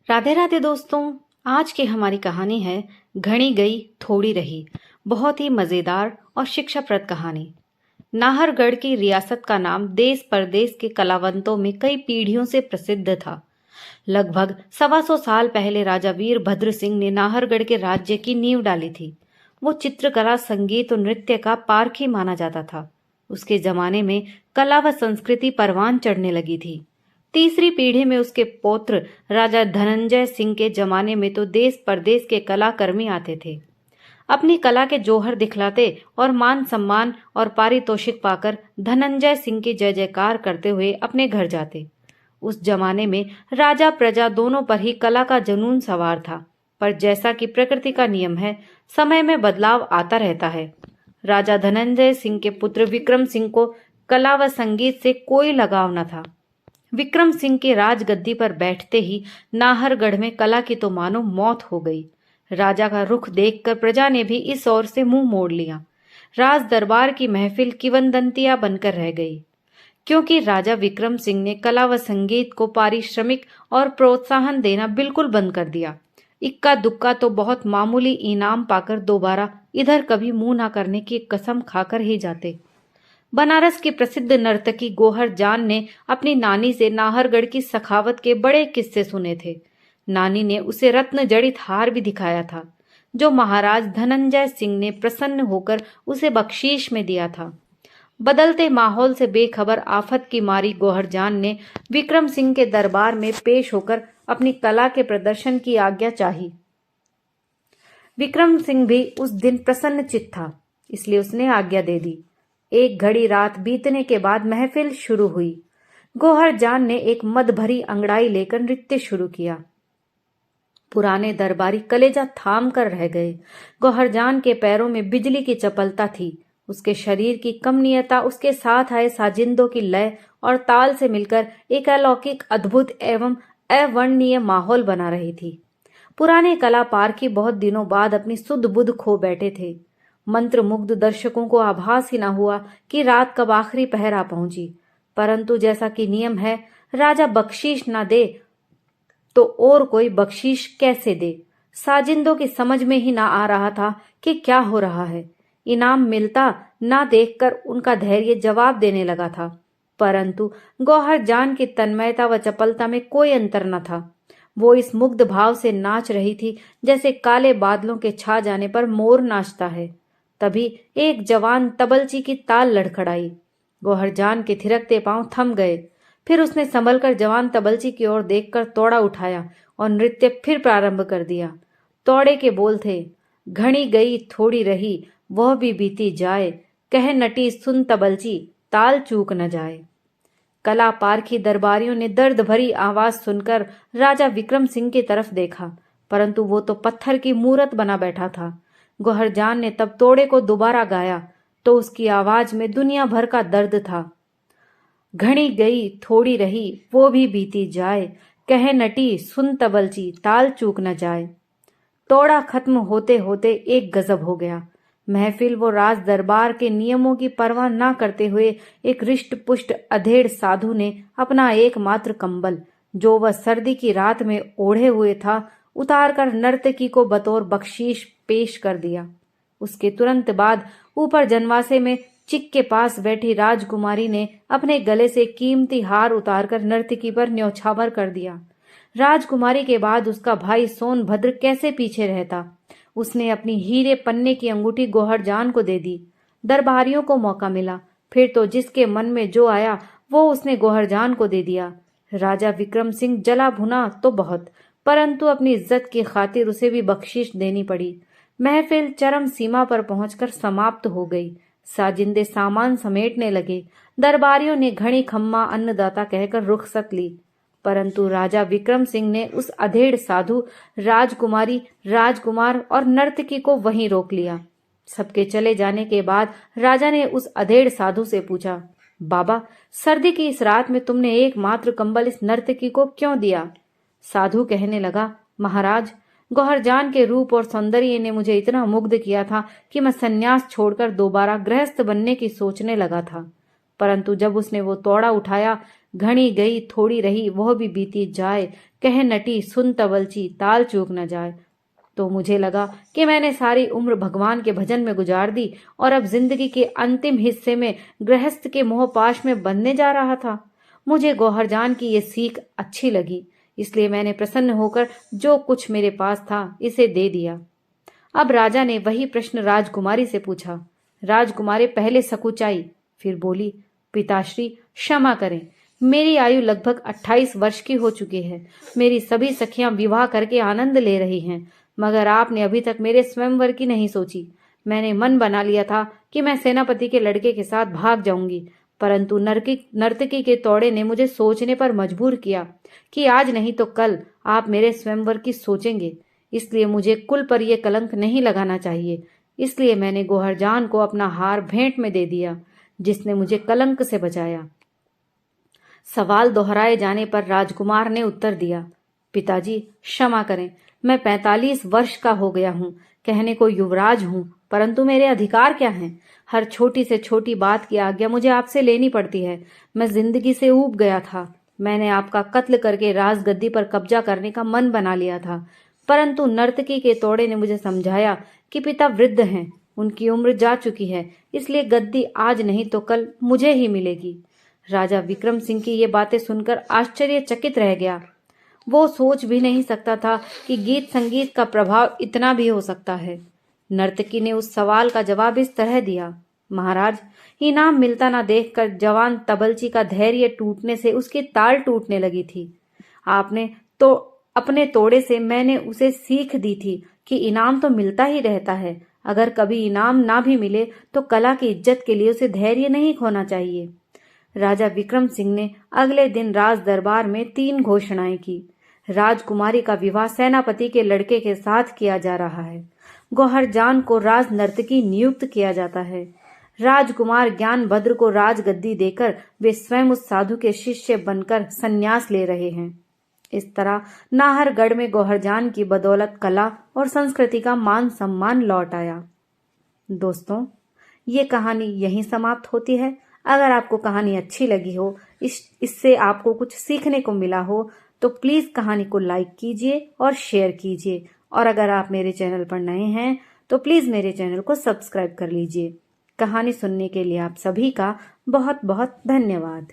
राधे राधे दोस्तों। आज की हमारी कहानी है घड़ी गई थोड़ी रही। बहुत ही मजेदार और शिक्षाप्रद कहानी। नाहरगढ़ की रियासत का नाम देश परदेश के कलावंतों में कई पीढ़ियों से प्रसिद्ध था। लगभग 125 साल पहले राजा वीरभद्र सिंह ने नाहरगढ़ के राज्य की नींव डाली थी। वो चित्रकला, संगीत और नृत्य का पारखी माना जाता था। उसके जमाने में कला व संस्कृति परवान चढ़ने लगी थी। तीसरी पीढ़ी में उसके पौत्र राजा धनंजय सिंह के जमाने में तो देश परदेश के कलाकर्मी आते थे। अपनी कला के जौहर दिखलाते और मान सम्मान और पारितोषिक पाकर धनंजय सिंह की जय जयकार करते हुए अपने घर जाते। उस जमाने में राजा प्रजा दोनों पर ही कला का जुनून सवार था। पर जैसा कि प्रकृति का नियम है, समय में बदलाव आता रहता है। राजा धनंजय सिंह के पुत्र विक्रम सिंह को कला व संगीत से कोई लगाव न था। विक्रम सिंह के राजगद्दी पर बैठते ही नाहरगढ़ में कला की तो मानो मौत हो गई। राजा का रुख देखकर प्रजा ने भी इस ओर से मुंह मोड़ लिया। राज दरबार की महफिल किवंदंतियां बनकर रह गई, क्योंकि राजा विक्रम सिंह ने कला व संगीत को पारिश्रमिक और प्रोत्साहन देना बिल्कुल बंद कर दिया। इक्का दुक्का तो बहुत मामूली इनाम पाकर दोबारा इधर कभी मुंह ना करने की कसम खाकर ही जाते। बनारस की प्रसिद्ध नर्तकी गोहर जान ने अपनी नानी से नाहरगढ़ की सखावत के बड़े किस्से सुने थे। नानी ने उसे रत्न जड़ित हार भी दिखाया था, जो महाराज धनंजय सिंह ने प्रसन्न होकर उसे बख्शीश में दिया था। बदलते माहौल से बेखबर आफत की मारी गोहर जान ने विक्रम सिंह के दरबार में पेश होकर अपनी कला के प्रदर्शन की आज्ञा चाही। विक्रम सिंह भी उस दिन प्रसन्न चित्त था, इसलिए उसने आज्ञा दे दी। एक घड़ी रात बीतने के बाद महफिल शुरू हुई। गोहर जान ने एक मद भरी अंगड़ाई लेकर नृत्य शुरू किया। पुराने दरबारी कलेजा थाम कर रह गए। गोहर जान के पैरों में बिजली की चपलता थी। उसके शरीर की कमनीयता उसके साथ आए साजिंदों की लय और ताल से मिलकर एक अलौकिक, अद्भुत एवं अवर्णनीय माहौल बना रही थी। पुराने कला पारखी बहुत दिनों बाद अपनी सुध बुध खो बैठे थे। मंत्रमुग्ध दर्शकों को आभास ही न हुआ कि रात कब आखिरी पहर आ पहुंची। परंतु जैसा कि नियम है, राजा बख्शीश न दे तो और कोई बख्शीश कैसे दे। साजिंदों की समझ में ही ना आ रहा था कि क्या हो रहा है। इनाम मिलता ना देखकर उनका धैर्य जवाब देने लगा था। परंतु गौहर जान की तन्मयता व चपलता में कोई अंतर न था। वो इस मुग्ध भाव से नाच रही थी जैसे काले बादलों के छा जाने पर मोर नाचता है। तभी एक जवान तबलची की ताल लड़खड़ाई। गोहरजान के थिरकते पांव थम गए। फिर उसने संभलकर जवान तबलची की ओर देखकर तोड़ा उठाया और नृत्य फिर प्रारंभ कर दिया। तोड़े के बोल थे, घड़ी गई थोड़ी रही, वह भी बीती जाए, कह नटी सुन तबलची, ताल चूक न जाए। कला पारखी दरबारियों ने दर्द भरी आवाज सुनकर राजा विक्रम सिंह की तरफ देखा, परंतु वो तो पत्थर की मूरत बना बैठा था। गोहरजान ने तब तोड़े को दोबारा गाया तो उसकी आवाज में दुनिया भर का दर्द था। घड़ी गई थोड़ी रही, वो भी बीती जाए, कहे नटी सुन तबलची, ताल चूक न जाए। तोड़ा खत्म होते होते एक गजब हो गया। महफिल वो राज दरबार के नियमों की परवाह न करते हुए एक रिष्ट पुष्ट अधेड़ साधु ने अपना एकमात्र कंबल, जो वह सर्दी की रात में ओढ़े हुए था, उतारकर नर्तकी को बतौर बख्शीश पेश कर दिया। उसके तुरंत बाद ऊपर जनवासे में चिक के पास बैठी राजकुमारी ने अपने गले से कीमती हार उतारकर नर्तकी पर न्यौछावर कर दिया। राजकुमारी के बाद उसका भाई सोनभद्र कैसे पीछे रहता। उसने अपनी हीरे पन्ने की अंगूठी गोहरजान को दे दी। दरबारियों को मौका मिला, फिर तो जिसके मन में जो आया वो उसने गोहरजान को दे दिया। राजा विक्रम सिंह जला भुना तो बहुत, परंतु अपनी इज्जत की खातिर उसे भी बख्शिश देनी पड़ी। महफिल चरम सीमा पर पहुंचकर समाप्त हो गई। साजिंदे सामान समेटने लगे। दरबारियों ने घड़ी खम्मा अन्नदाता कहकर रुखसत ली, परंतु राजा विक्रम सिंह ने उस अधेड़ साधु, राजकुमारी, राजकुमार और नर्तकी को वहीं रोक लिया। सबके चले जाने के बाद राजा ने उस अधेड़ साधु से पूछा, बाबा, सर्दी की इस रात में तुमने एकमात्र कंबल इस नर्तकी को क्यों दिया? साधु कहने लगा, महाराज, गौहरजान के रूप और सौंदर्य ने मुझे इतना मुग्ध किया था कि मैं सन्यास छोड़कर दोबारा गृहस्थ बनने की सोचने लगा था। परंतु जब उसने वो तोड़ा उठाया, घड़ी गई थोड़ी रही वह भी बीती जाए, कह नटी सुन तवलची ताल चूक न जाए। तो मुझे लगा कि मैंने सारी उम्र भगवान के भजन में गुजार दी और अब जिंदगी के अंतिम हिस्से में गृहस्थ के मोहपाश में बंधने जा रहा था। मुझे गौहरजान की ये सीख अच्छी लगी, इसलिए मैंने प्रसन्न होकर जो कुछ मेरे पास था इसे दे दिया। अब राजा ने वही प्रश्न राजकुमारी से पूछा। राजकुमारी पहले सकुचाई, फिर बोली, पिताश्री क्षमा करें, मेरी आयु लगभग 28 वर्ष की हो चुकी है। मेरी सभी सखियां विवाह करके आनंद ले रही हैं, मगर आपने अभी तक मेरे स्वयंवर की नहीं सोची। मैंने मन बना लिया था कि मैं सेनापति के लड़के के साथ भाग जाऊंगी, परंतु नर्तकी के तोड़े ने मुझे सोचने पर मजबूर किया कि आज नहीं तो कल आप मेरे स्वयंवर की सोचेंगे। इसलिए मुझे कुल पर यह कलंक नहीं लगाना चाहिए। इसलिए मैंने गौहरजान को अपना हार भेंट में दे दिया, जिसने मुझे कलंक से बचाया। सवाल दोहराए जाने पर राजकुमार ने उत्तर दिया, पिताजी क्षमा करें, मैं 45 वर्ष का हो गया हूँ, कहने को युवराज हूँ, परंतु मेरे अधिकार क्या हैं? हर छोटी से छोटी बात की आज्ञा मुझे आपसे लेनी पड़ती है। मैं जिंदगी से ऊब गया था। मैंने आपका कत्ल करके राजगद्दी पर कब्जा करने का मन बना लिया था, परंतु नर्तकी के तोड़े ने मुझे समझाया कि पिता वृद्ध हैं, उनकी उम्र जा चुकी है, इसलिए गद्दी आज नहीं तो कल मुझे ही मिलेगी। राजा विक्रम सिंह की ये बातें सुनकर आश्चर्यचकित रह गया। वो सोच भी नहीं सकता था कि गीत संगीत का प्रभाव इतना भी हो सकता है। नर्तकी ने उस सवाल का जवाब इस तरह दिया, महाराज, इनाम मिलता ना देखकर जवान तबलची का धैर्य टूटने से उसकी ताल टूटने लगी थी। आपने तो अपने तोड़े से मैंने उसे सीख दी थी कि इनाम तो मिलता ही रहता है। अगर कभी इनाम ना भी मिले तो कला की इज्जत के लिए उसे धैर्य नहीं खोना चाहिए। राजा विक्रम सिंह ने अगले दिन राज दरबार में 3 घोषणाएं की। राजकुमारी का विवाह सेनापति के लड़के के साथ किया जा रहा है। गौहरजान को राज नर्तकी नियुक्त किया जाता है। राजकुमार ज्ञानभद्र को राजगद्दी देकर वे स्वयं उस साधु के शिष्य बनकर संन्यास ले रहे हैं। इस तरह नाहरगढ़ में गौहरजान की बदौलत कला और संस्कृति का मान सम्मान लौट आया। दोस्तों, ये कहानी यहीं समाप्त होती है। अगर आपको कहानी अच्छी लगी हो, इससे आपको कुछ सीखने को मिला हो, तो प्लीज कहानी को लाइक कीजिए और शेयर कीजिए। और अगर आप मेरे चैनल पर नए हैं तो प्लीज मेरे चैनल को सब्सक्राइब कर लीजिए। कहानी सुनने के लिए आप सभी का बहुत बहुत धन्यवाद।